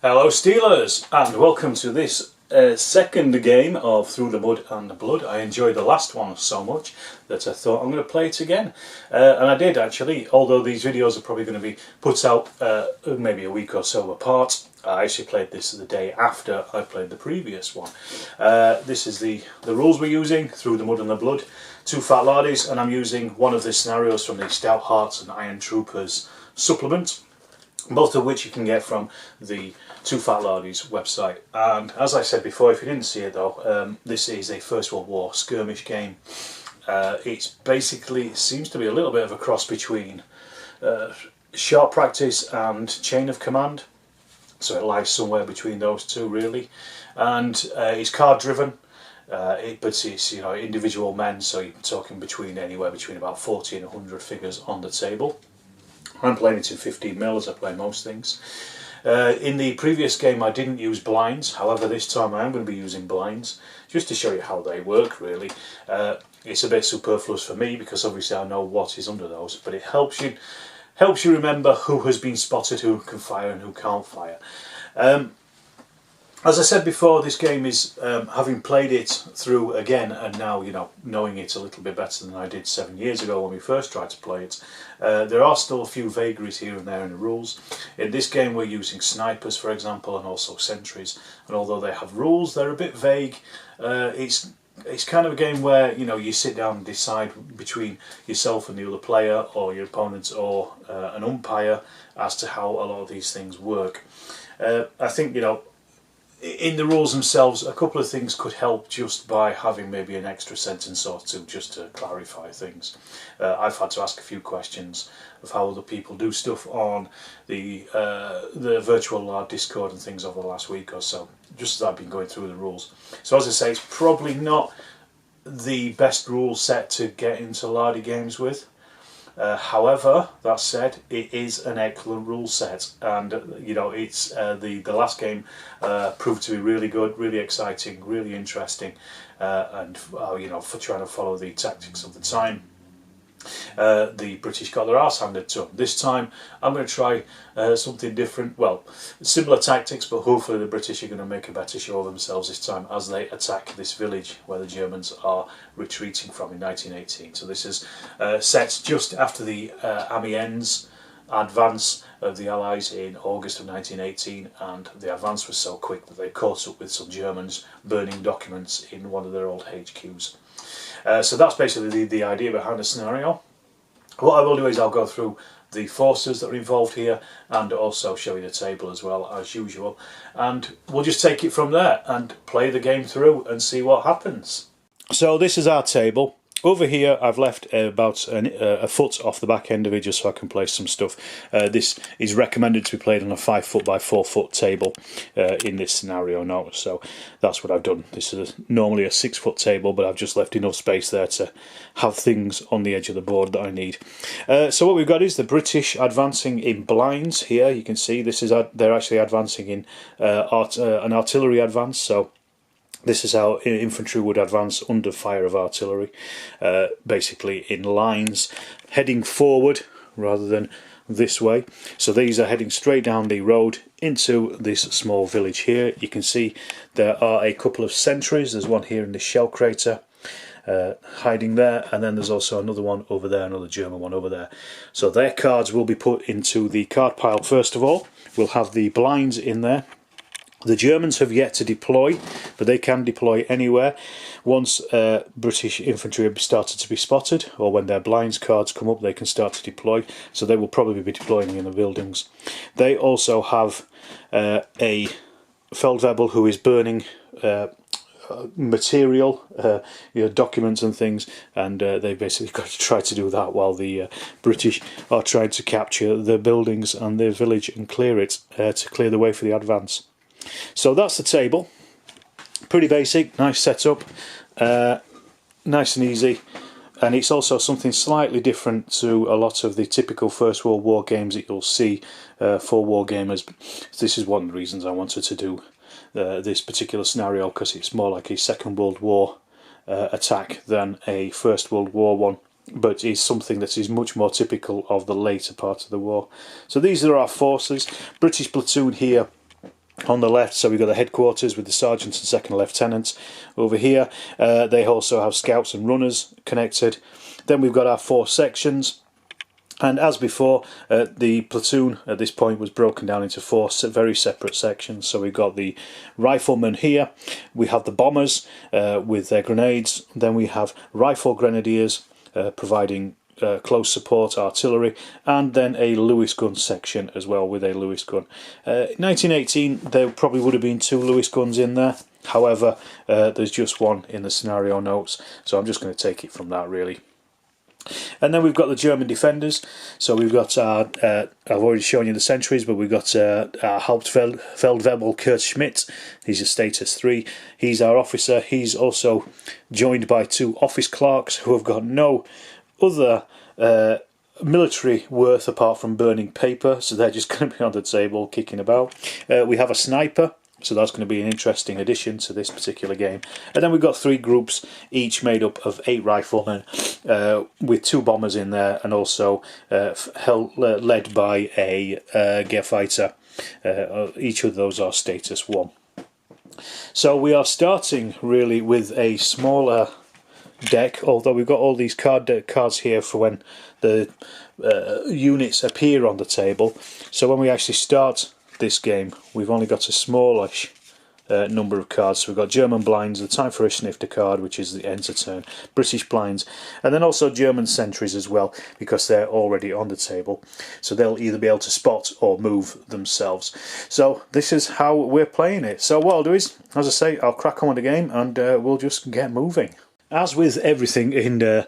Hello Steelers, and welcome to this second game of Through the Mud and the Blood. I enjoyed the last one so much that I thought I'm going to play it again. And I did actually, although these videos are probably going to be put out maybe a week or so apart. I actually played this the day after I played the previous one. This is the rules we're using, Through the Mud and the Blood. 2 fat lardies, and I'm using one of the scenarios from the Stout Hearts and Iron Troopers supplement, both of which you can get from the 2 Fat Lardies website. And as I said before, if you didn't see it though, this is a First World War skirmish game. It basically seems to be a little bit of a cross between Sharp Practice and Chain of Command, so it lies somewhere between those two really. And it's card driven, but it's individual men, so you're talking anywhere between about 40 and 100 figures on the table. I'm playing it in 15mm as I play most things. In the previous game I didn't use blinds, however this time I am going to be using blinds, just to show you how they work really. It's a bit superfluous for me because obviously I know what is under those, but it helps you remember who has been spotted, who can fire and who can't fire. As I said before, this game is, having played it through again and now, knowing it a little bit better than I did 7 years ago when we first tried to play it, there are still a few vagaries here and there in the rules. In this game we're using snipers, for example, and also sentries, and although they have rules, they're a bit vague. It's kind of a game where, you sit down and decide between yourself and the other player, or your opponent, or an umpire, as to how a lot of these things work. I think, in the rules themselves, a couple of things could help just by having maybe an extra sentence or two just to clarify things. I've had to ask a few questions of how other people do stuff on the virtual LARD Discord and things over the last week or so, just as I've been going through the rules. So as I say, it's probably not the best rule set to get into Lardy games with. However, that said, it is an excellent rule set, and it's the last game proved to be really good, really exciting, really interesting, and for trying to follow the tactics of the time. The British got their arse handed to them. This time I'm going to try something different. Well, similar tactics, but hopefully the British are going to make a better show of themselves this time as they attack this village where the Germans are retreating from in 1918. So this is set just after the Amiens advance of the Allies in August of 1918, and the advance was so quick that they caught up with some Germans burning documents in one of their old HQs. So that's basically the idea behind the scenario. What I will do is I'll go through the forces that are involved here and also show you the table as well as usual, and we'll just take it from there and play the game through and see what happens. So this is our table. Over here I've left about a foot off the back end of it just so I can place some stuff. This is recommended to be played on a 5 foot by 4 foot table in this scenario now, so that's what I've done. This is normally a 6 foot table, but I've just left enough space there to have things on the edge of the board that I need. So what we've got is the British advancing in blinds here. You can see this is they're actually advancing in an artillery advance, so this is how infantry would advance under fire of artillery, basically in lines, heading forward rather than this way. So these are heading straight down the road into this small village here. You can see there are a couple of sentries. There's one here in the shell crater, hiding there, and then there's also another one over there, another German one over there. So their cards will be put into the card pile first of all. We'll have the blinds in there. The Germans have yet to deploy, but they can deploy anywhere once British infantry have started to be spotted, or when their blinds cards come up they can start to deploy, so they will probably be deploying in the buildings. They also have a Feldwebel who is burning material, documents and things, and they've basically got to try to do that while the British are trying to capture the buildings and the village and clear it to clear the way for the advance. So that's the table. Pretty basic, nice setup, nice and easy, and it's also something slightly different to a lot of the typical First World War games that you'll see for wargamers. This is one of the reasons I wanted to do this particular scenario, because it's more like a Second World War attack than a First World War one, but is something that is much more typical of the later part of the war. So these are our forces. British platoon here on the left, so we've got the headquarters with the sergeants and second lieutenants over here. They also have scouts and runners connected. Then we've got our 4 sections, and as before, the platoon at this point was broken down into 4 very separate sections. So we've got the riflemen here, we have the bombers with their grenades, then we have rifle grenadiers providing close support artillery, and then a Lewis gun section as well with a Lewis gun. 1918 there probably would have been 2 Lewis guns in there, however there's just one in the scenario notes, so I'm just going to take it from that really. And then we've got the German defenders. So we've got our, I've already shown you the sentries, but we've got our Hauptfeldwebel Kurt Schmidt. He's a status 3. He's our officer. He's also joined by 2 office clerks who have got no other military worth apart from burning paper, so they're just going to be on the table kicking about. We have a sniper, so that's going to be an interesting addition to this particular game. And then we've got 3 groups, each made up of 8 riflemen, with 2 bombers in there, and also led by a Gearfighter. Each of those are status 1. So we are starting really with a smaller deck, although we've got all these cards here for when the units appear on the table. So when we actually start this game, we've only got a smallish number of cards. So we've got German blinds, the Time for a Snifter card, which is the enter turn, British blinds, and then also German sentries as well, because they're already on the table. So they'll either be able to spot or move themselves. So this is how we're playing it. So what I'll do is, as I say, I'll crack on with the game and we'll just get moving. As with everything in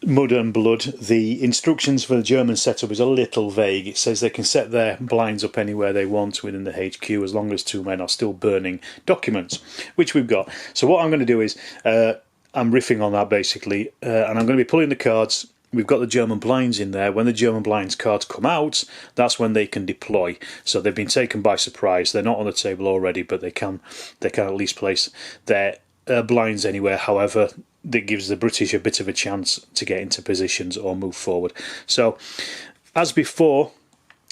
Mud and Blood, the instructions for the German setup is a little vague. It says they can set their blinds up anywhere they want within the HQ as long as 2 men are still burning documents, which we've got. So what I'm going to do is, I'm riffing on that basically, and I'm going to be pulling the cards. We've got the German blinds in there. When the German blinds cards come out, that's when they can deploy. So they've been taken by surprise. They're not on the table already, but they can at least place their blinds anywhere. However, that gives the British a bit of a chance to get into positions or move forward. So as before,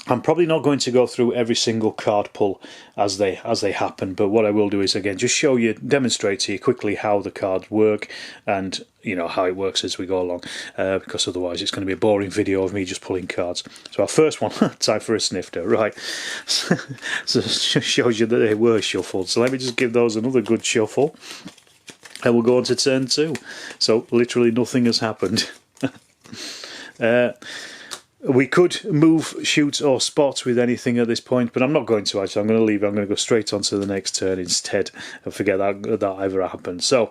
I'm probably not going to go through every single card pull as they happen, but what I will do is again just show you, demonstrate to you quickly how the cards work, and you know how it works as we go along, because otherwise it's going to be a boring video of me just pulling cards. So our first one, Time for a Snifter, right? So it just shows you that they were shuffled. So let me just give those another good shuffle. And we'll go on to turn 2. So literally nothing has happened. We could move, shoot or spot with anything at this point, but I'm not going to actually. I'm going to leave it. I'm going to go straight on to the next turn instead and forget that ever happened. So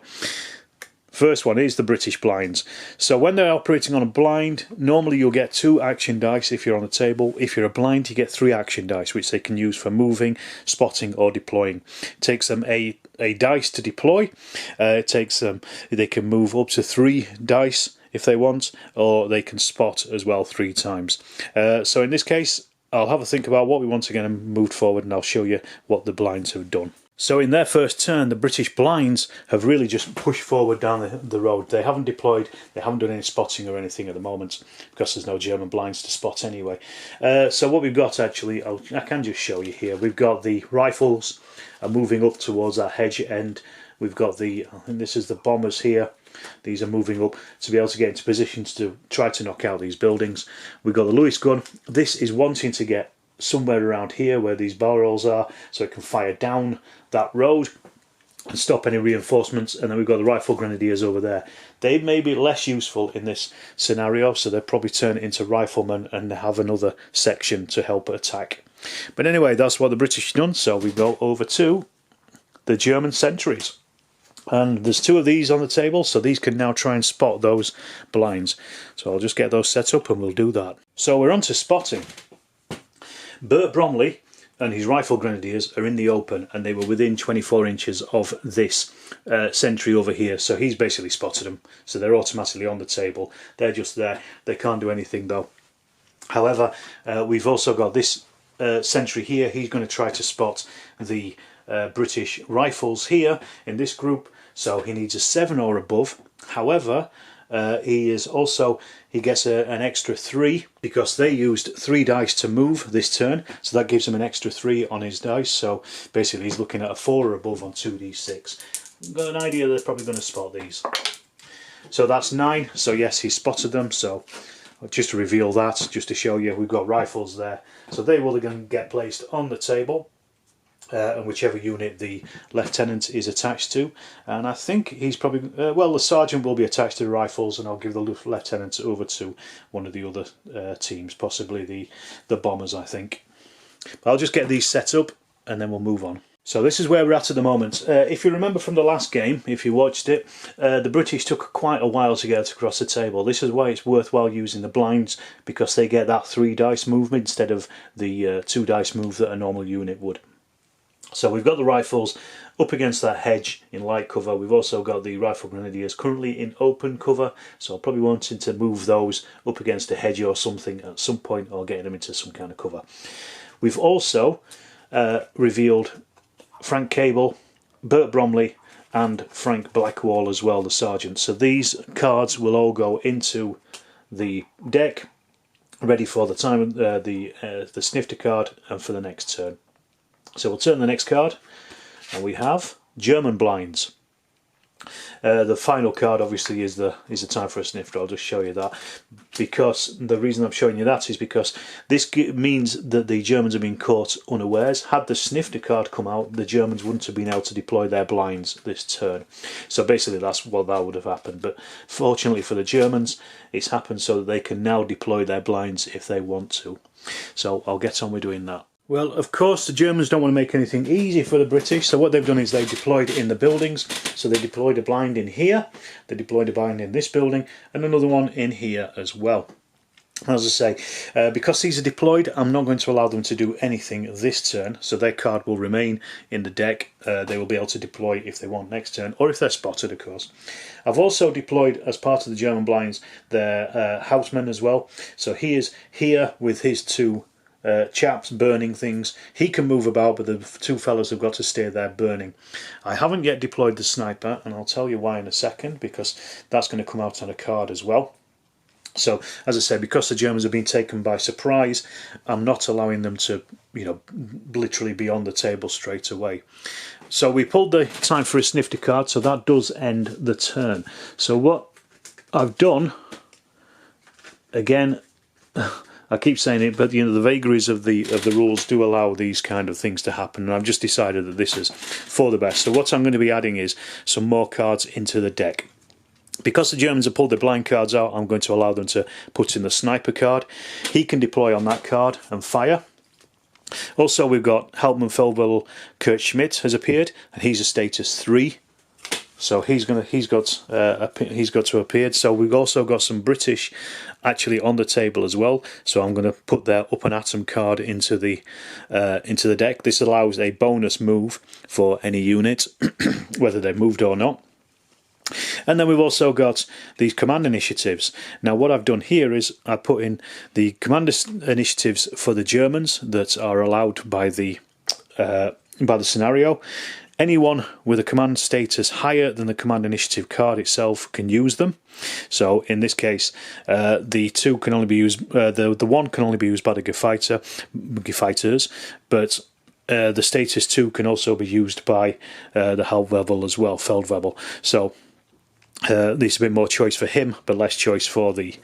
first one is the British blinds. So when they're operating on a blind, normally you'll get 2 action dice if you're on the table. If you're a blind, you get 3 action dice, which they can use for moving, spotting or deploying. It takes them a dice to deploy. It takes them, they can move up to 3 dice if they want, or they can spot as well 3 times. So in this case, I'll have a think about what we want to get them moved forward, and I'll show you what the blinds have done. So in their first turn, the British blinds have really just pushed forward down the road. They haven't deployed, they haven't done any spotting or anything at the moment, because there's no German blinds to spot anyway. So what we've got actually, I can just show you here, we've got the rifles are moving up towards our hedge end. We've got the, I think this is the bombers here. These are moving up to be able to get into positions to try to knock out these buildings. We've got the Lewis gun. This is wanting to get somewhere around here where these barrels are, so it can fire down that road and stop any reinforcements. And then we've got the rifle grenadiers over there. They may be less useful in this scenario, so they'll probably turn it into riflemen and have another section to help attack. But anyway, that's what the British done. So we go over to the German sentries. And there's 2 of these on the table, so these can now try and spot those blinds. So I'll just get those set up and we'll do that. So we're on to spotting. Bert Bromley and his rifle grenadiers are in the open, and they were within 24 inches of this sentry over here. So he's basically spotted them. So they're automatically on the table. They're just there. They can't do anything though. However, we've also got this sentry here. He's going to try to spot the British rifles here in this group, so he needs a 7 or above. However, He gets an extra 3 because they used 3 dice to move this turn, so that gives him an extra 3 on his dice. So basically he's looking at a 4 or above on 2d6. Got an idea they're probably going to spot these. So that's 9, so yes, he spotted them. So just to reveal that, just to show you, we've got rifles there, so they will again get placed on the table, and whichever unit the lieutenant is attached to. And I think he's probably, well, the sergeant will be attached to the rifles, and I'll give the lieutenant over to one of the other teams, possibly the bombers, I think. But I'll just get these set up and then we'll move on. So this is where we're at the moment. If you remember from the last game, if you watched it, the British took quite a while to get across the table. This is why it's worthwhile using the blinds, because they get that 3 dice movement instead of the 2 dice move that a normal unit would. So we've got the rifles up against that hedge in light cover. We've also got the rifle grenadiers currently in open cover, so I'm probably wanting to move those up against a hedge or something at some point, or getting them into some kind of cover. We've also revealed Frank Cable, Bert Bromley and Frank Blackwall as well, the sergeant. So these cards will all go into the deck, ready for the time the snifter card and for the next turn. So we'll turn the next card, and we have German blinds. The final card obviously is the time for a snifter. I'll just show you that, because the reason I'm showing you that is because this means that the Germans have been caught unawares. Had the snifter card come out, the Germans wouldn't have been able to deploy their blinds this turn. So basically that's what that would have happened. But fortunately for the Germans, it's happened so that they can now deploy their blinds if they want to. So I'll get on with doing that. Well, of course, the Germans don't want to make anything easy for the British, so what they've done is they've deployed in the buildings. So they deployed a blind in here, they deployed a blind in this building, and another one in here as well. As I say, because these are deployed, I'm not going to allow them to do anything this turn, so their card will remain in the deck. They will be able to deploy if they want next turn, or if they're spotted, of course. I've also deployed, as part of the German blinds, their houseman as well. So he is here with his 2 chaps burning things. He can move about, but the 2 fellows have got to stay there burning. I haven't yet deployed the sniper, and I'll tell you why in a second, because that's going to come out on a card as well. So, as I say, because the Germans have been taken by surprise, I'm not allowing them to, you know, literally be on the table straight away. So we pulled the time for a snifter card, so that does end the turn. So what I've done, again, I keep saying it, but you know, the vagaries of the rules do allow these kind of things to happen, and I've just decided that this is for the best. So what I'm going to be adding is some more cards into the deck. Because the Germans have pulled their blind cards out, I'm going to allow them to put in the sniper card. He can deploy on that card and fire. Also, we've got Hauptmann Feldwebel Kurt Schmidt has appeared, and he's a status 3. So he's got to appear. So we've also got some British actually on the table as well. So I'm going to put their up and atom card into the deck. This allows a bonus move for any unit, whether they're moved or not. And then we've also got these command initiatives. Now what I've done here is I put in the command initiatives for the Germans that are allowed by the scenario. Anyone with a command status higher than the command initiative card itself can use them. So in this case, the 2 can only be used. The 1 can only be used by the Gefighters, but the status 2 can also be used by the Hauptwebel as well, Feldwebel. So there's a bit more choice for him, but less choice for the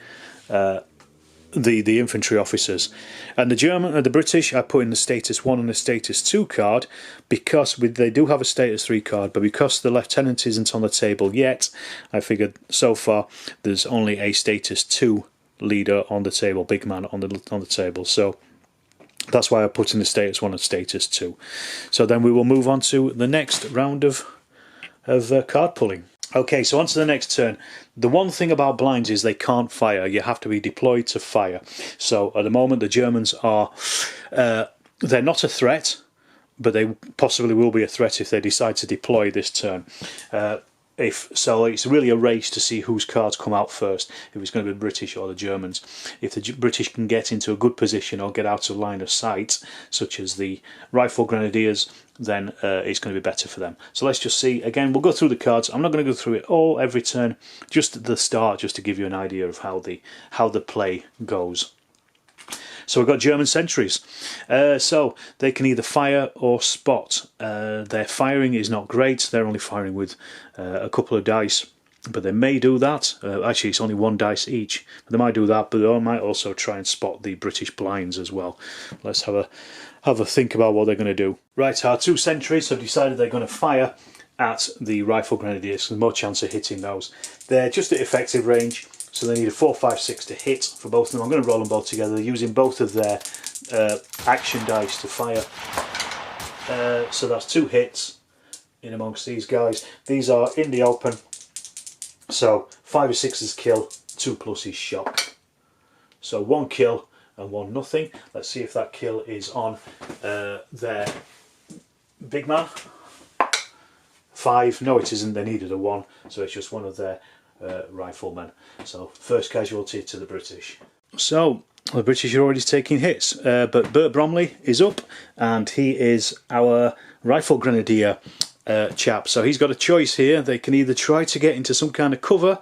infantry officers. And the British, I put in the status 1 and the status 2 card, because they do have a status 3 card, but because the lieutenant isn't on the table yet, I figured so far there's only a status 2 leader on the table, big man on the table. So that's why I put in the status 1 and status 2. So then we will move on to the next round of card pulling. Okay, so on to the next turn. The one thing about blinds is they can't fire. You have to be deployed to fire. So at the moment the Germans are, they're not a threat, but they possibly will be a threat if they decide to deploy this turn. So it's really a race to see whose cards come out first, if it's going to be the British or the Germans. If the British can get into a good position or get out of line of sight, such as the Rifle Grenadiers, then it's going to be better for them. So let's just see. Again, we'll go through the cards. I'm not going to go through it all every turn, just at the start, just to give you an idea of how the play goes. So we've got German sentries. So they can either fire or spot. Their firing is not great. They're only firing with a couple of dice, but they may do that. Actually, it's only one dice each. But they might do that, but they might also try and spot the British blinds as well. Let's have a think about what they're going to do. Right, our two sentries have decided they're going to fire at the Rifle Grenadiers. There's more chance of hitting those. They're just at effective range. So they need a 4, 5, 6 to hit for both of them. I'm going to roll them both together. They're using both of their action dice to fire. So that's 2 hits in amongst these guys. These are in the open. So 5 or 6 is kill, 2 plus is shock. So 1 kill and 1 nothing. Let's see if that kill is on their big man. 5. No, it isn't. They needed a 1. So it's just one of their riflemen. So first casualty to the British. So the British are already taking hits, but Bert Bromley is up, and he is our Rifle Grenadier chap. So he's got a choice here. They can either try to get into some kind of cover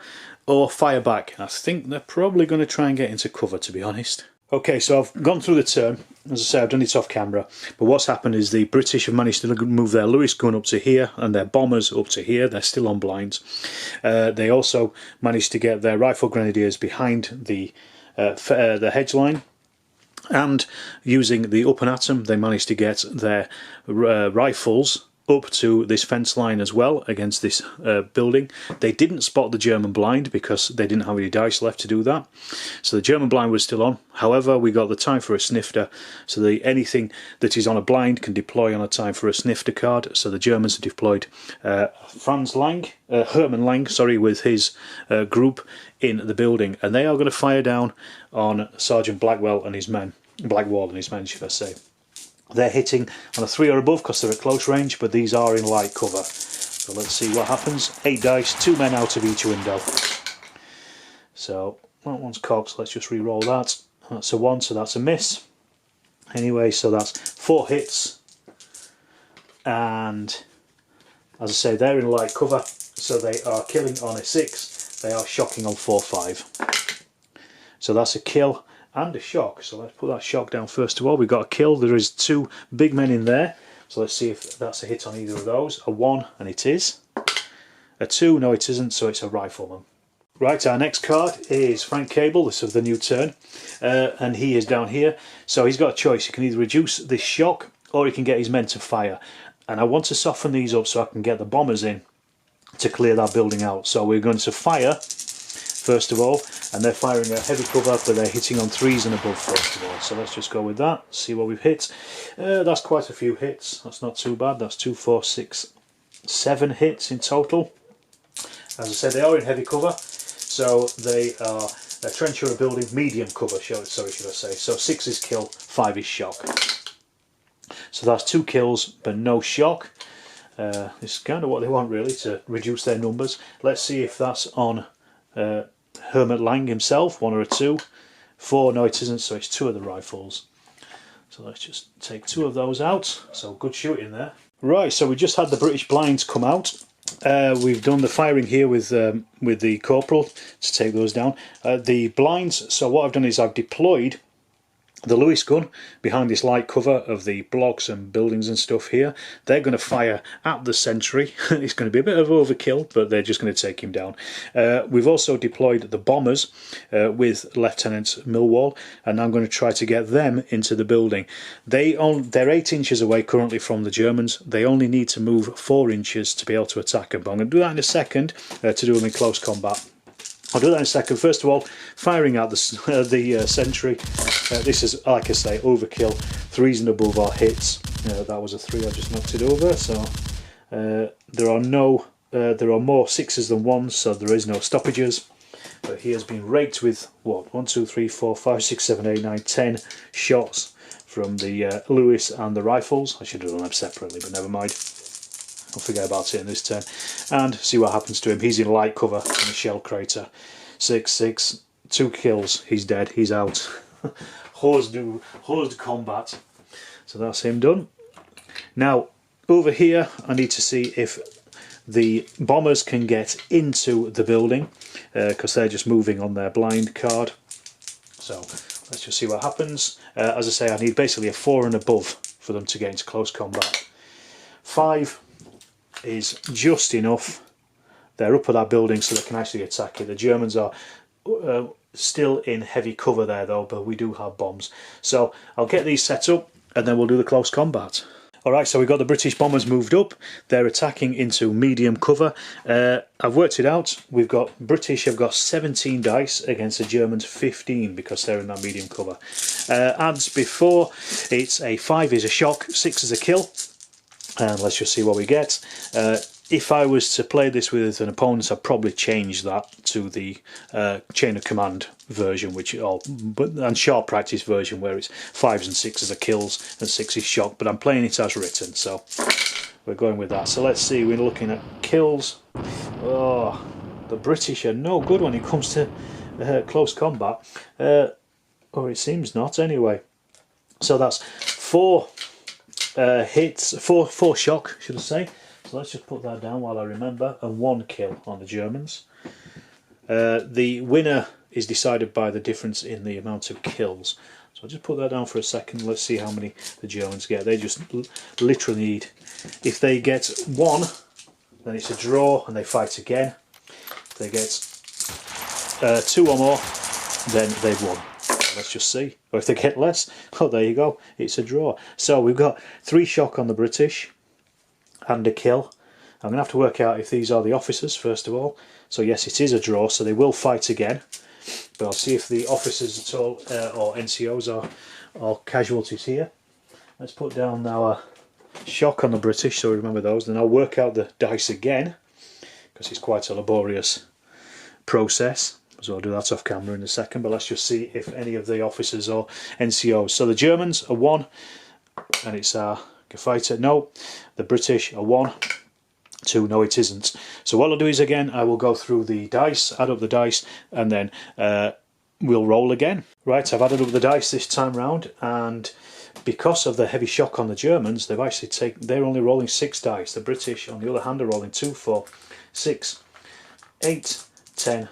or fire back. I think they're probably going to try and get into cover, to be honest. Okay, so I've gone through the turn. As I say, I've done it off camera, but what's happened is the British have managed to move their Lewis gun up to here and their bombers up to here. They're still on blinds. They also managed to get their Rifle Grenadiers behind the hedge line, and using the up and atom, they managed to get their rifles up to this fence line as well against this building. They didn't spot the German blind because they didn't have any dice left to do that. So the German blind was still on. However, we got the time for a snifter, so anything that is on a blind can deploy on a time for a snifter card. So the Germans have deployed Hermann Lang, with his group in the building, and they are going to fire down on Sergeant Blackwall and his men, should I say. They're hitting on a 3 or above because they're at close range, but these are in light cover. So let's see what happens. 8 dice, 2 men out of each window. So that one's cocked, so let's just re-roll that. That's a 1, so that's a miss. Anyway, so that's 4 hits. And as I say, they're in light cover, so they are killing on a 6. They are shocking on 4, 5. So that's a kill and a shock. So let's put that shock down first of all. We've got a kill. There is 2 big men in there. So let's see if that's a hit on either of those. A 1, and it is. A 2, no it isn't, so it's a rifleman. Right, our next card is Frank Cable. This is the new turn. And he is down here. So he's got a choice. He can either reduce this shock or he can get his men to fire. And I want to soften these up so I can get the bombers in to clear that building out. So we're going to fire first of all, and they're firing a heavy cover, but they're hitting on 3s and above first of all. So let's just go with that, see what we've hit. That's quite a few hits. That's not too bad. That's 2, 4, 6, 7 hits in total. As I said, they are in heavy cover, so they are a trench or a building, medium cover, should I say. So 6 is kill, 5 is shock. So that's 2 kills, but no shock. It's kind of what they want, really, to reduce their numbers. Let's see if that's on Hermann Lang himself, 1 or a 2. 4, no it isn't, so it's 2 of the rifles. So let's just take 2 of those out. So good shooting there. Right, so we just had the British blinds come out. We've done the firing here with the corporal to take those down. The blinds, so what I've done is I've deployed the Lewis gun behind this light cover of the blocks and buildings and stuff here. They're going to fire at the sentry. It's going to be a bit of overkill, but they're just going to take him down. We've also deployed the bombers with Lieutenant Millwall, and I'm going to try to get them into the building. They're 8 inches away currently from the Germans. They only need to move 4 inches to be able to attack them. But I'm going to do that in a second to do them in close combat. I'll do that in a second. First of all, firing at the sentry. This is, like I say, overkill. 3s and above are hits. That was a 3. I just knocked it over. So there are more 6s than 1s, so there is no stoppages. But he has been raked with what? 1, 2, 3, 4, 5, 6, 7, 8, 9, 10 shots from the Lewis and the rifles. I should have done them separately, but never mind. I'll forget about it in this turn. And see what happens to him. He's in light cover in a shell crater. 6/6, 2 kills. He's dead. He's out. Hosed combat. So that's him done. Now over here I need to see if the bombers can get into the building because they're just moving on their blind card. So let's just see what happens. As I say, I need basically a 4 and above for them to get into close combat. 5 is just enough. They're up at that building so they can actually attack it. The Germans are still in heavy cover there though, but we do have bombs. So I'll get these set up and then we'll do the close combat. Alright, so we've got the British bombers moved up. They're attacking into medium cover. I've worked it out. We've got British have got 17 dice against the Germans 15 because they're in that medium cover. As before, it's a 5 is a shock, 6 is a kill. And let's just see what we get. If I was to play this with an opponent, I'd probably change that to the chain of command version, and sharp practice version, where it's 5s and 6s are kills and 6 is shock. But I'm playing it as written, so we're going with that. So let's see. We're looking at kills. Oh, the British are no good when it comes to close combat, or it seems not anyway. So that's 4 hits, 4 shock, should I say. So let's just put that down while I remember, and 1 kill on the Germans. The winner is decided by the difference in the amount of kills. So I'll just put that down for a second. Let's see how many the Germans get. They just literally need, if they get 1, then it's a draw and they fight again. If they get 2 or more, then they've won. Let's just see. Or if they get less, oh, there you go, it's a draw. So we've got 3 shock on the British and a kill. I'm going to have to work out if these are the officers first of all. So yes, it is a draw, so they will fight again. But I'll see if the officers at all, or NCOs are casualties here. Let's put down our shock on the British, so remember those. Then I'll work out the dice again, because it's quite a laborious process. So I'll do that off camera in a second, but let's just see if any of the officers or NCOs. So the Germans are 1, and it's our fighter. No. The British are 1, 2. No, it isn't. So what I'll do is, again, I will go through the dice, add up the dice, and then we'll roll again. Right, I've added up the dice this time round, and because of the heavy shock on the Germans, they've actually they're only rolling 6 dice. The British, on the other hand, are rolling 2, 4, 6, 8, 10,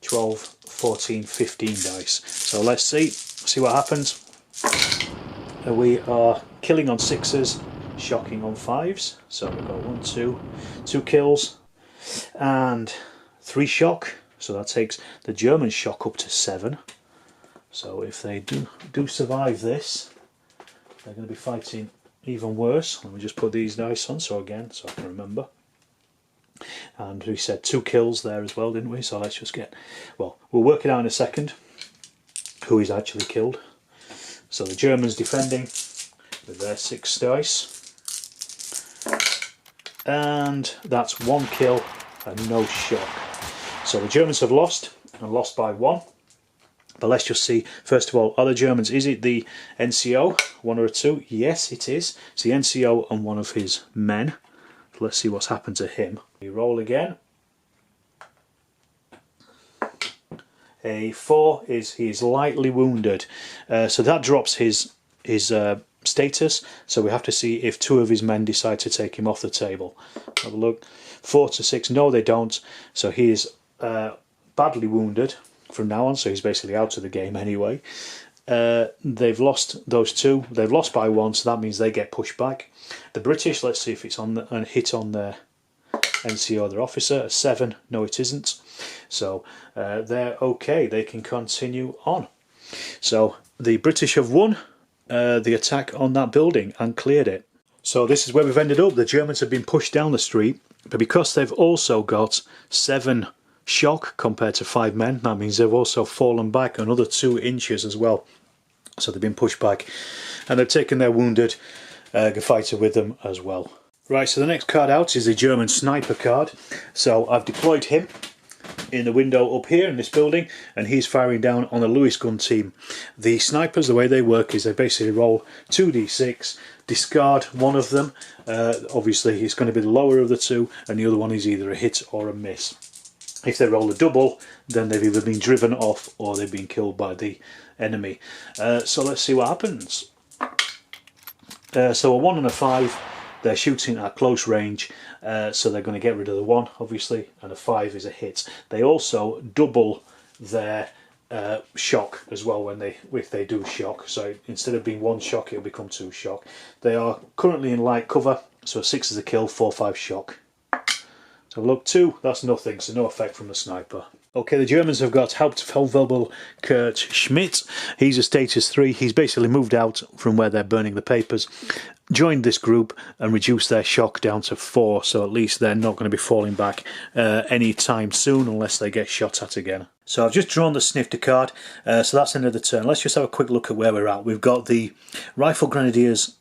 12, 14, 15 dice. So let's see what happens. We are killing on 6s, shocking on 5s. So we've got 2 kills and 3 shock. So that takes the German shock up to 7. So if they do survive this, they're going to be fighting even worse. Let me just put these dice on so I can remember. And we said 2 kills there as well, didn't we? So let's just we'll work it out in a second who is actually killed. So the Germans defending with their 6 dice. And that's 1 kill and no shock. So the Germans have lost, and lost by 1. But let's just see, first of all, are the Germans, is it the NCO, 1 or a 2? Yes, it is. It's the NCO and 1 of his men. Let's see what's happened to him. We roll again. A 4 is he is lightly wounded, so that drops his status. So we have to see if 2 of his men decide to take him off the table. Have a look. 4 to 6. No, they don't. So he is badly wounded from now on. So he's basically out of the game anyway. They've lost those 2. They've lost by 1, so that means they get pushed back. The British, let's see if it's on and hit on their NCO, their officer. A 7. No, it isn't. So they're okay. They can continue on. So the British have won the attack on that building and cleared it. So this is where we've ended up. The Germans have been pushed down the street, but because they've also got 7 shock compared to 5 men, that means they've also fallen back another 2 inches as well. So they've been pushed back, and they've taken their wounded fighter with them as well. Right, so the next card out is the German sniper card. So I've deployed him in the window up here in this building, and he's firing down on the Lewis gun team. The snipers, the way they work is they basically roll 2d6, discard one of them. Obviously it's going to be the lower of the two, and the other one is either a hit or a miss. If they roll a double, then they've either been driven off or they've been killed by the enemy. So let's see what happens. So a 1 and a 5, they're shooting at close range, so they're going to get rid of the 1 obviously, and a 5 is a hit. They also double their shock as well if they do shock, so instead of being 1 shock it'll become 2 shock. They are currently in light cover, so 6 is a kill, 4, 5 shock. So look, 2, that's nothing, so no effect from the sniper. Okay, the Germans have got Hauptfeldwebel Kurt Schmidt. He's a status 3. He's basically moved out from where they're burning the papers, joined this group and reduced their shock down to 4, so at least they're not going to be falling back any time soon unless they get shot at again. So I've just drawn the snifter card, so that's another turn. Let's just have a quick look at where we're at. We've got the Rifle Grenadiers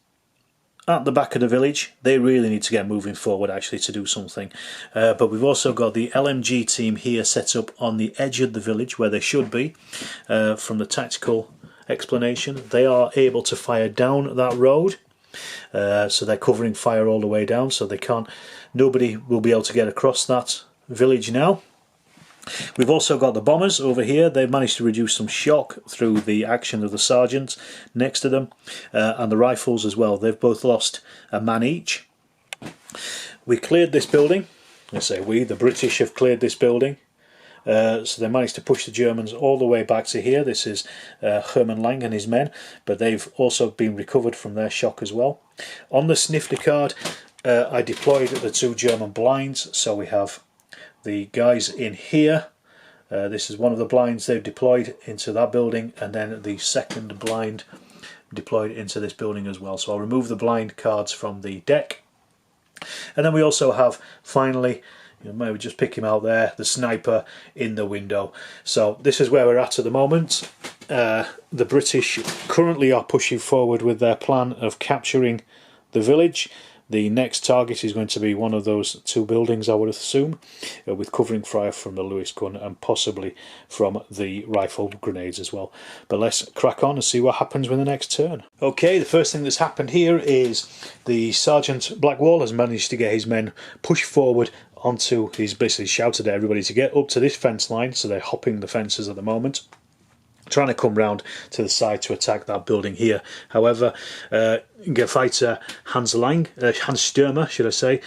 at the back of the village. They really need to get moving forward actually to do something, but we've also got the LMG team here set up on the edge of the village where they should be. From the tactical explanation, they are able to fire down that road, so they're covering fire all the way down, so nobody will be able to get across that village now. We've also got the bombers over here. They've managed to reduce some shock through the action of the sergeants next to them, and the rifles as well. They've both lost a man each. We cleared this building. I say we, the British have cleared this building. So they managed to push the Germans all the way back to here. This is Hermann Lang and his men, but they've also been recovered from their shock as well. On the snifter card, I deployed the 2 German blinds, so we have the guys in here. This is one of the blinds they've deployed into that building, and then the second blind deployed into this building as well. So I'll remove the blind cards from the deck. And then we also have, finally, you maybe just pick him out there, the sniper in the window. So this is where we're at the moment. The British currently are pushing forward with their plan of capturing the village. The next target is going to be one of those 2 buildings, I would assume, with covering fire from the Lewis gun and possibly from the rifle grenades as well. But let's crack on and see what happens with the next turn. Okay, the first thing that's happened here is the Sergeant Blackwall has managed to get his men pushed forward onto, he's basically shouted at everybody to get up to this fence line, so they're hopping the fences at the moment, trying to come round to the side to attack that building here. However, fighter Hans Stürmer, should I say,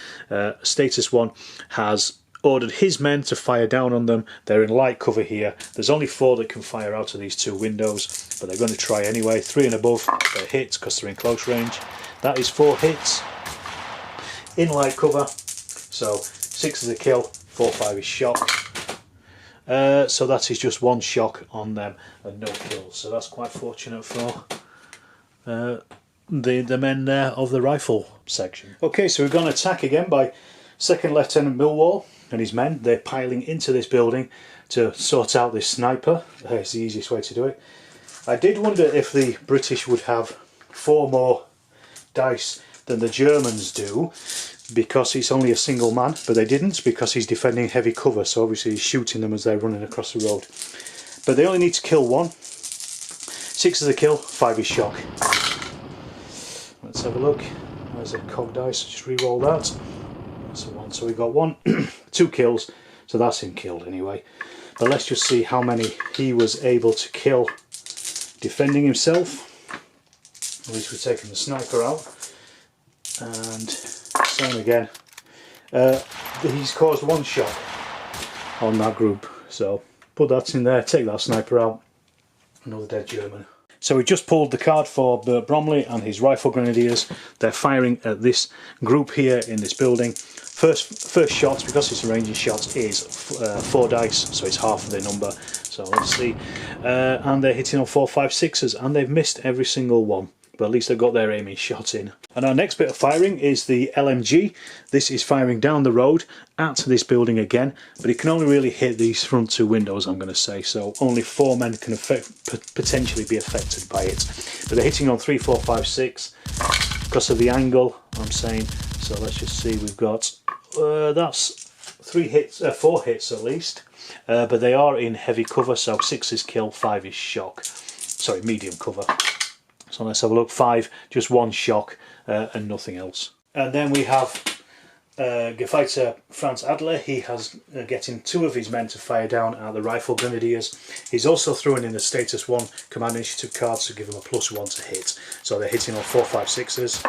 status 1, has ordered his men to fire down on them. They're in light cover here. There's only 4 that can fire out of these 2 windows, but they're going to try anyway. 3 and above, they're hits because they're in close range. That is 4 hits in light cover, so 6 is a kill, 4, 5 is shock. So that is just 1 shock on them and no kills, so that's quite fortunate for the men there of the rifle section. Okay, so we've got an attack again by 2nd Lieutenant Millwall and his men. They're piling into this building to sort out this sniper. It's the easiest way to do it. I did wonder if the British would have 4 more dice than the Germans do, because it's only a single man, but they didn't, because he's defending heavy cover, so obviously he's shooting them as they're running across the road. But they only need to kill 1. 6 is a kill, 5 is shock. Let's have a look. There's a cog dice, just re-roll that. That's a 1, so we got 1, 2 kills, so that's him killed anyway. But let's just see how many he was able to kill defending himself. At least we're taking the sniper out. And same again. He's caused 1 shot on that group, so put that in there, take that sniper out. Another dead German. So we just pulled the card for Bert Bromley and his rifle grenadiers. They're firing at this group here in this building. First shot, because it's a ranging shot, is 4 dice, so it's half of their number. So let's see. And they're hitting on 4, 5, 6s, and they've missed every single one. But at least they've got their aiming shot in. And our next bit of firing is the LMG. This is firing down the road at this building again, but it can only really hit these front 2 windows, I'm going to say, so only 4 men can potentially be affected by it. But they're hitting on 3, 4, 5, 6 because of the angle, I'm saying. So let's just see, we've got that's 4 hits at least. but they are in heavy cover, so 6 is kill, 5 is shock. Sorry, medium cover. So let's have a look. 5, just 1 shock and nothing else. And then we have Gefreiter Franz Adler. He has getting 2 of his men to fire down at the rifle grenadiers. He's also throwing in the status 1 command initiative cards to give him a +1 to hit. So they're hitting on 4, 5, 6s.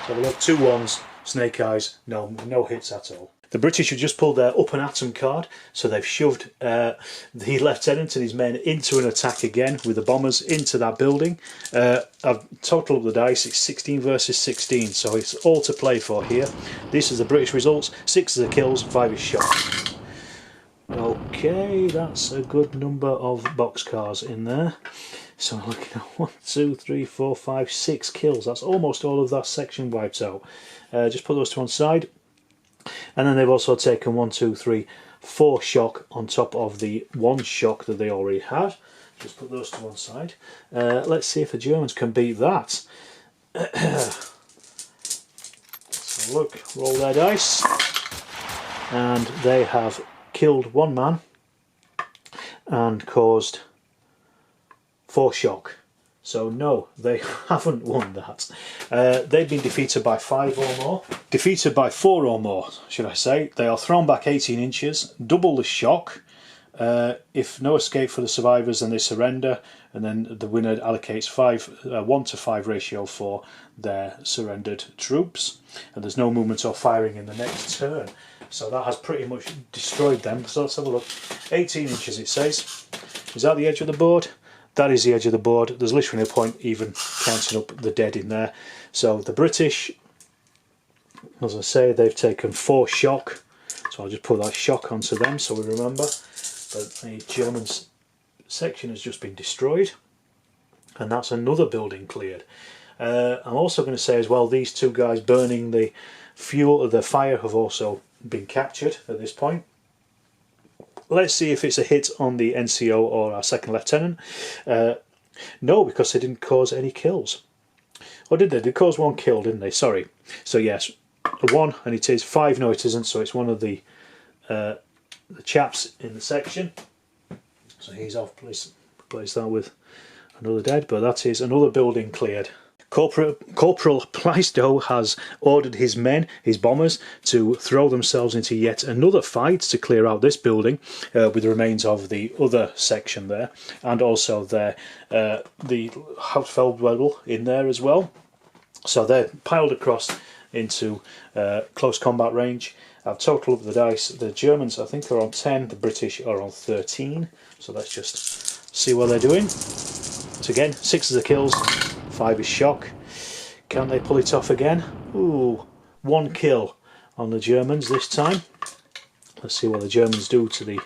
So we've got 2 1s, snake eyes, no hits at all. The British have just pulled their up and atom card, so they've shoved the lieutenant and his men into an attack again with the bombers into that building. I've totaled up the dice, it's 16 versus 16, so it's all to play for here. This is the British results: 6 is the kills, 5 is shot. Okay, that's a good number of boxcars in there. So I'm looking at 1, 2, 3, 4, 5, 6 kills. That's almost all of that section wiped out. Just put those to one side. And then they've also taken 1, 2, 3, 4 shock on top of the 1 shock that they already had. Just put those to one side. Let's see if the Germans can beat that. Let's have a look, roll their dice. And they have killed 1 man and caused 4 shock. So no, they haven't won that. They've been defeated by 5 or more. Defeated by 4 or more, should I say. They are thrown back 18 inches, double the shock. If no escape for the survivors, then they surrender, and then the winner allocates 1 to 5 ratio for their surrendered troops. And there's no movement or firing in the next turn. So that has pretty much destroyed them. So let's have a look. 18 inches it says. Is that the edge of the board? That is the edge of the board. There's literally no point even counting up the dead in there. So the British, as I say, they've taken 4 shock. So I'll just put that shock onto them so we remember. But the Germans section has just been destroyed. And that's another building cleared. I'm also going to say as well, these 2 guys burning the fuel of the fire have also been captured at this point. Let's see if it's a hit on the NCO or our second lieutenant. No, because they didn't cause any kills. Or did they? They caused 1 kill, didn't they? Sorry. So yes, 1, and it is 5. No, it isn't. So it's one of the chaps in the section. So he's off. Place that with another dead. But that is another building cleared. Corporal Plaistow has ordered his men, his bombers, to throw themselves into yet another fight to clear out this building with the remains of the other section there, and also the Hauptfeldwebel in there as well. So they're piled across into close combat range. I've totaled up the dice. The Germans, I think, are on 10, the British are on 13. So let's just see what they're doing. So again, 6 is the kills, 5 is shock. Can they pull it off again? Ooh, 1 kill on the Germans this time. Let's see what the Germans do to the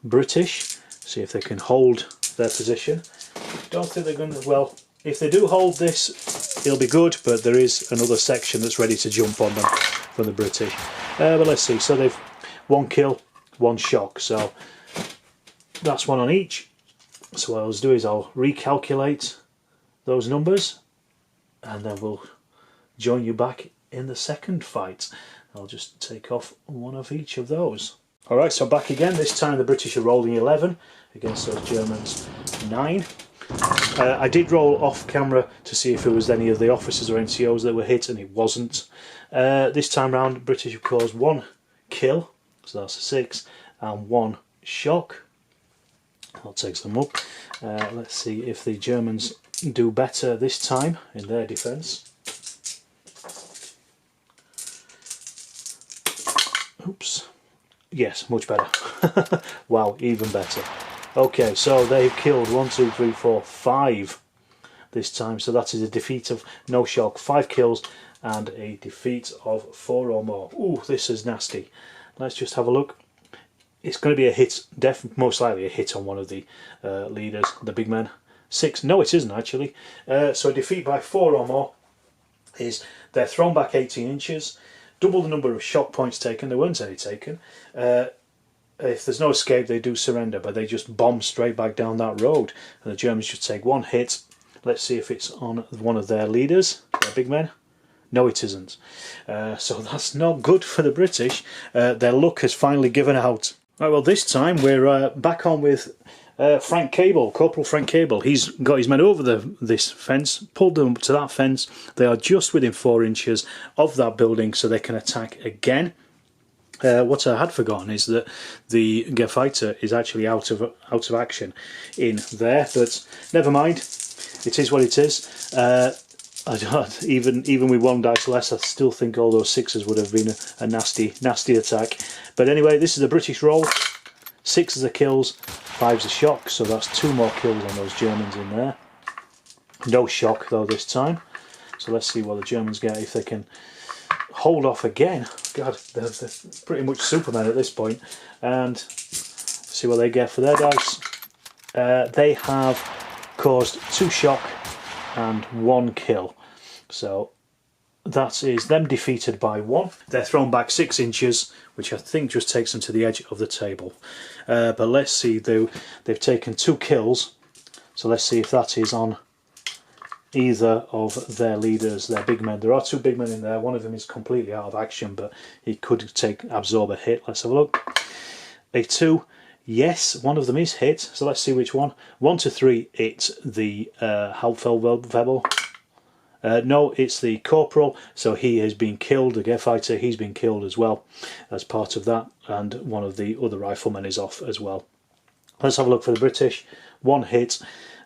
British. See if they can hold their position. Don't think they're going to, well, if they do hold this, it'll be good, but there is another section that's ready to jump on them from the British. But let's see, so they've 1 kill, 1 shock, so that's 1 on each. So what I'll do is I'll recalculate those numbers and then we'll join you back in the second fight. I'll just take off 1 of each of those. Alright, so back again. This time the British are rolling 11 against those Germans 9. I did roll off camera to see if it was any of the officers or NCOs that were hit, and it wasn't. This time round, the British have caused 1 kill, so that's a 6, and 1 shock. I'll take them up. Let's see if the Germans do better this time in their defence. Oops. Yes, much better. Wow, even better. Okay, so they've killed 1, 2, 3, 4, 5 this time. So that is a defeat of no shock, 5 kills, and a defeat of 4 or more. Ooh, this is nasty. Let's just have a look. It's going to be a hit, most likely a hit on one of the leaders, the big men. 6, no it isn't actually. So a defeat by 4 or more is they're thrown back 18 inches, double the number of shock points taken. There weren't any taken. If there's no escape, they do surrender, but they just bomb straight back down that road, and the Germans should take 1 hit. Let's see if it's on one of their leaders, their big men. No, it isn't. So that's not good for the British. Their luck has finally given out. Right, well, this time we're back on with Frank Cable, Corporal Frank Cable. He's got his men over this fence, pulled them up to that fence. They are just within 4 inches of that building, so they can attack again. What I had forgotten is that the Geffighter is actually out of action in there, but never mind. It is what it is. Even with 1 dice less, I still think all those 6s would have been a nasty attack. But anyway, this is a British roll. 6 are the kills, 5's a shock, so that's 2 more kills on those Germans in there. No shock though this time. So let's see what the Germans get if they can hold off again. God, they're pretty much Superman at this point. And see what they get for their dice. They have caused 2 shock and 1 kill. So that is them defeated by 1. They're thrown back 6 inches, which I think just takes them to the edge of the table. But let's see, they've taken 2 kills. So let's see if that is on either of their leaders, their big men. There are 2 big men in there. One of them is completely out of action, but he could absorb a hit. Let's have a look. A 2. Yes, one of them is hit. So let's see which one. 1 to 3, it's the Hauptfeldwebel. No, it's the Corporal, so he has been killed. The Geffighter, he's been killed as well as part of that, and one of the other riflemen is off as well. Let's have a look for the British. 1 hit,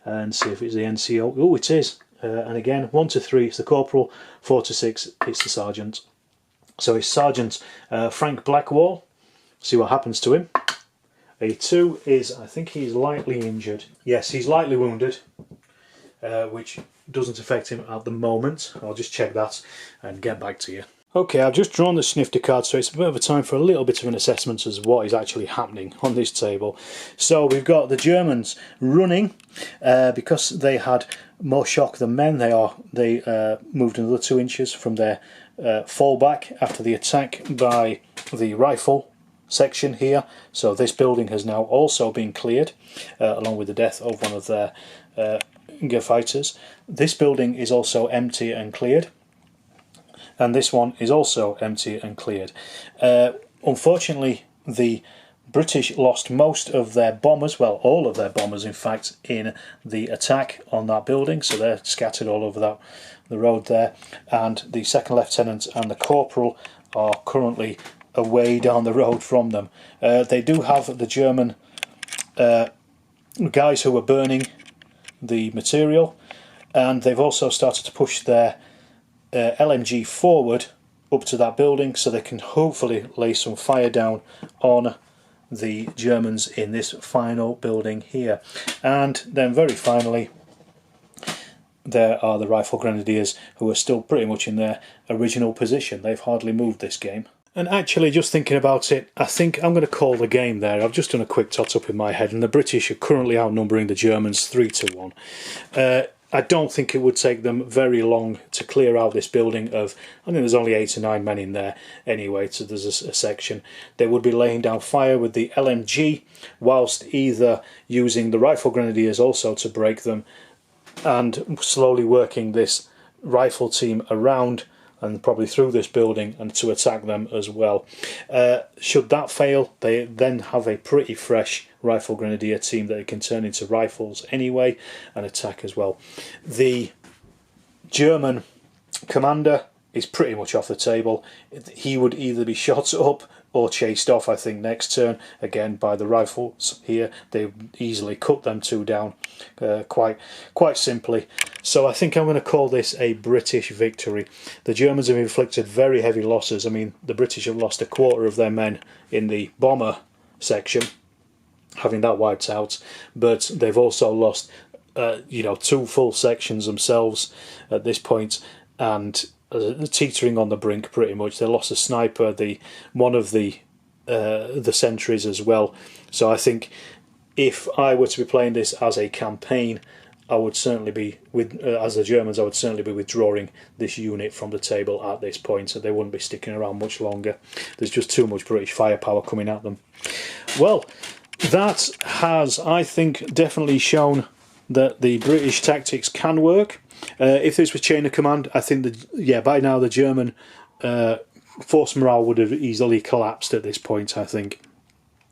and see if it's the NCO. Oh, it is. And again, 1 to 3, it's the Corporal. 4 to 6, it's the Sergeant. So it's Sergeant Frank Blackwall. See what happens to him. A 2 is, I think he's lightly injured. Yes, he's lightly wounded, which doesn't affect him at the moment. I'll just check that and get back to you. Okay, I've just drawn the snifter card, so it's a bit of a time for a little bit of an assessment as to what is actually happening on this table. So we've got the Germans running because they had more shock than men. They moved another 2 inches from their fallback after the attack by the rifle section here. So this building has now also been cleared, along with the death of one of their Gefighters. This building is also empty and cleared, and this one is also empty and cleared. Unfortunately, the British lost most of their bombers, well, all of their bombers in fact, in the attack on that building, so they're scattered all over the road there, and the second lieutenant and the corporal are currently away down the road from them. They do have the German guys who are burning the material, and they've also started to push their LMG forward up to that building so they can hopefully lay some fire down on the Germans in this final building here. And then very finally, there are the Rifle Grenadiers, who are still pretty much in their original position. They've hardly moved this game. And actually, just thinking about it, I think I'm going to call the game there. I've just done a quick tot up in my head, and the British are currently outnumbering the Germans 3 to 1. I don't think it would take them very long to clear out this building of, I think there's only 8 or 9 men in there anyway, so there's a section. They would be laying down fire with the LMG, whilst either using the Rifle Grenadiers also to break them, and slowly working this rifle team around and probably through this building and to attack them as well. Should that fail, they then have a pretty fresh Rifle Grenadier team that they can turn into rifles anyway and attack as well. The German commander is pretty much off the table. He would either be shot up or chased off, I think, next turn, again by the rifles here. They easily cut them 2 down quite simply. So I think I'm going to call this a British victory. The Germans have inflicted very heavy losses. I mean, the British have lost 1/4 of their men in the bomber section, having that wiped out, but they've also lost 2 full sections themselves at this point, and teetering on the brink pretty much. They lost a sniper, one of the sentries as well. So I think if I were to be playing this as a campaign, I would certainly be as the Germans, I would certainly be withdrawing this unit from the table at this point, so they wouldn't be sticking around much longer. There's just too much British firepower coming at them. Well, that has, I think, definitely shown that the British tactics can work. If this was chain of command, I think by now the German force morale would have easily collapsed at this point, I think.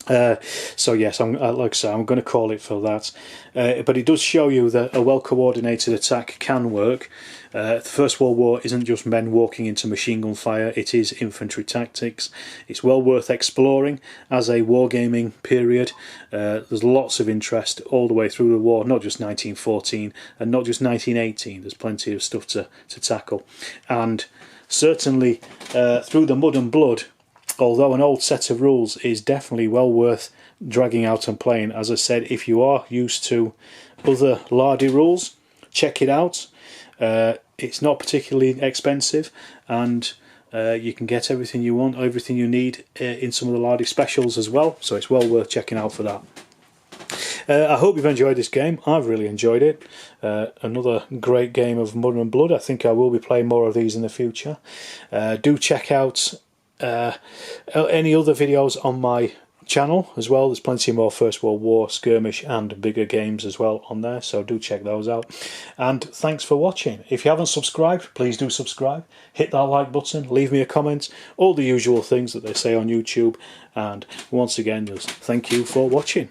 So yes, like I say, I'm going to call it for that. But it does show you that a well-coordinated attack can work. The First World War isn't just men walking into machine gun fire, it is infantry tactics. It's well worth exploring as a wargaming period. There's lots of interest all the way through the war, not just 1914 and not just 1918. There's plenty of stuff to tackle. And certainly through the mud and blood, although an old set of rules is definitely well worth dragging out and playing. As I said, if you are used to other lardy rules, check it out. It's not particularly expensive, and you can get everything you want, everything you need in some of the lardy specials as well, so it's well worth checking out for that. I hope you've enjoyed this game. I've really enjoyed it. Another great game of Mud and Blood. I think I will be playing more of these in the future. Do check out any other videos on my channel as well. There's plenty more First World War, skirmish and bigger games as well on there, so do check those out. And thanks for watching. If you haven't subscribed, please do subscribe, hit that like button, leave me a comment, all the usual things that they say on YouTube. And once again, just thank you for watching.